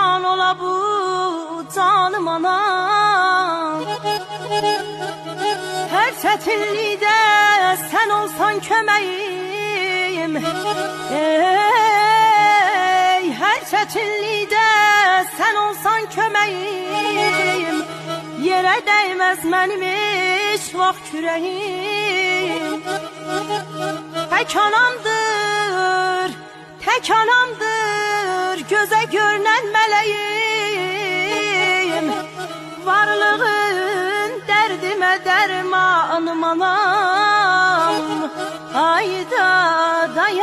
kurban ola bu canım anam. Her çetinlikdə sen olsan köməyim, ey, her çetinlikdə sen olsan köməyim, yerə dəyməz mənim heç vaxt kürəyim. Tek anamdır, göze görünen meleğim. Varlığın derdime dermanım anam. Ayda dayan.